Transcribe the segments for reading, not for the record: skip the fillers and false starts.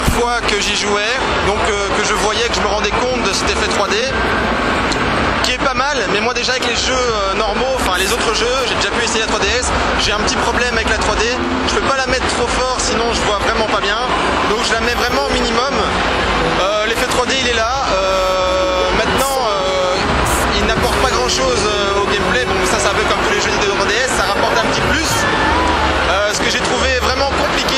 première fois que j'y jouais, donc que je voyais, que je me rendais compte de cet effet 3D, qui est pas mal, mais moi déjà avec les jeux normaux, enfin les autres jeux, j'ai déjà pu essayer la 3DS, j'ai un petit problème avec la 3D, je peux pas la mettre trop fort sinon je vois vraiment pas bien, donc je la mets vraiment au minimum. L'effet 3D il est là, maintenant il n'apporte pas grand chose au gameplay, bon ça c'est un peu comme tous les jeux de 3DS, ça rapporte un petit plus. Ce que j'ai trouvé vraiment compliqué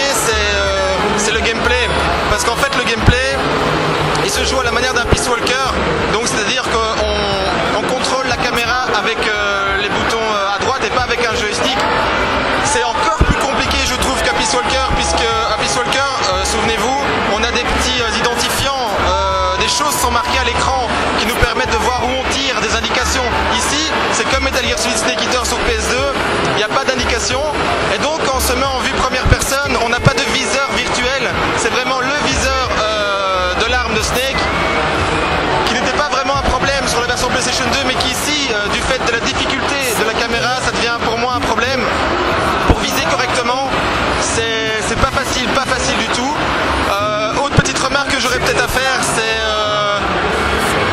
c'est le gameplay, parce qu'en fait le gameplay il se joue à la manière d'un Peace Walker, donc c'est-à-dire qu'on contrôle la caméra avec les boutons à droite et pas avec un joystick. C'est encore plus compliqué je trouve qu'à Peace Walker, puisque à Peace Walker, souvenez-vous, on a des petits identifiants, des choses sont marquées à l'écran qui nous permettent de voir où on tire, des indications. Ici, c'est comme Metal Gear Solid Snake Eater sur PS2, il n'y a pas d'indication, et donc quand on se met en vue première personne, on n'a pas de viseur virtuel, c'est vraiment le viseur de l'arme de Snake, qui n'était pas vraiment un problème sur la version PlayStation 2, mais qui ici, du fait de la difficulté de la caméra, ça devient pour moi un problème. Pour viser correctement, c'est pas facile du tout. Autre petite remarque que j'aurais peut-être à faire, c'est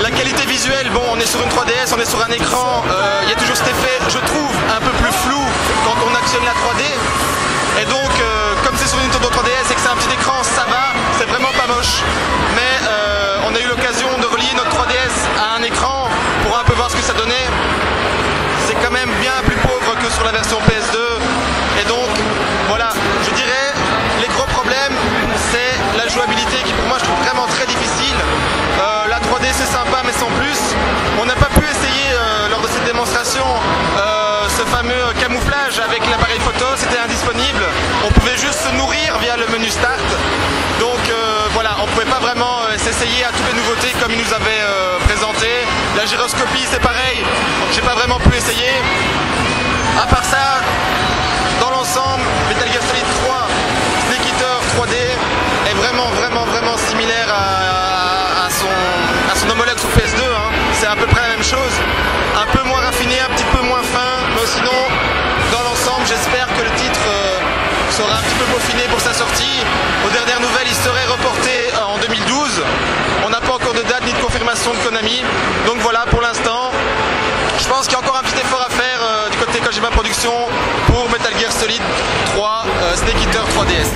la qualité visuelle. Bon, on est sur une 3DS, on est sur un écran, il y a toujours cet effet, je trouve, un peu plus flou quand on actionne la 3D. Et donc, comme c'est sur une Nintendo 3DS et que c'est un petit écran, ça va, c'est vraiment pas moche. Mais on a eu l'occasion de relier notre 3DS à un écran pour un peu voir ce que ça donnait. C'est quand même bien plus pauvre que sur la version PS2. Et donc, voilà, je dirais, les gros problèmes, c'est la jouabilité qui pour moi je trouve vraiment très difficile. La 3D c'est sympa mais sans plus. On n'a pas pu essayer lors de cette démonstration ce fameux camouflage avec l'appareil photo, c'était indisponible. On pouvait juste se nourrir via le menu Start. Donc voilà, on ne pouvait pas vraiment s'essayer à toutes les nouveautés comme il nous avait présenté. La gyroscopie c'est pareil, j'ai pas vraiment pu essayer. À part ça, dans l'ensemble, Metal Gear Solid 3 Snake Eater 3D est vraiment similaire à son homologue sur PS2. Hein. C'est à peu près la même chose. Un peu moins raffiné, un petit peu moins fin, mais sinon, dans l'ensemble, j'espère que le titre sera un petit peu peaufiné pour sa sortie. Aux dernières nouvelles, il serait reporté en 2012. On n'a pas encore de date ni de confirmation de Konami. Donc voilà, pour l'instant, je pense qu'il y a encore un petit effort à faire du côté Kojima Productions pour Metal Gear Solid 3 Snake Eater 3DS.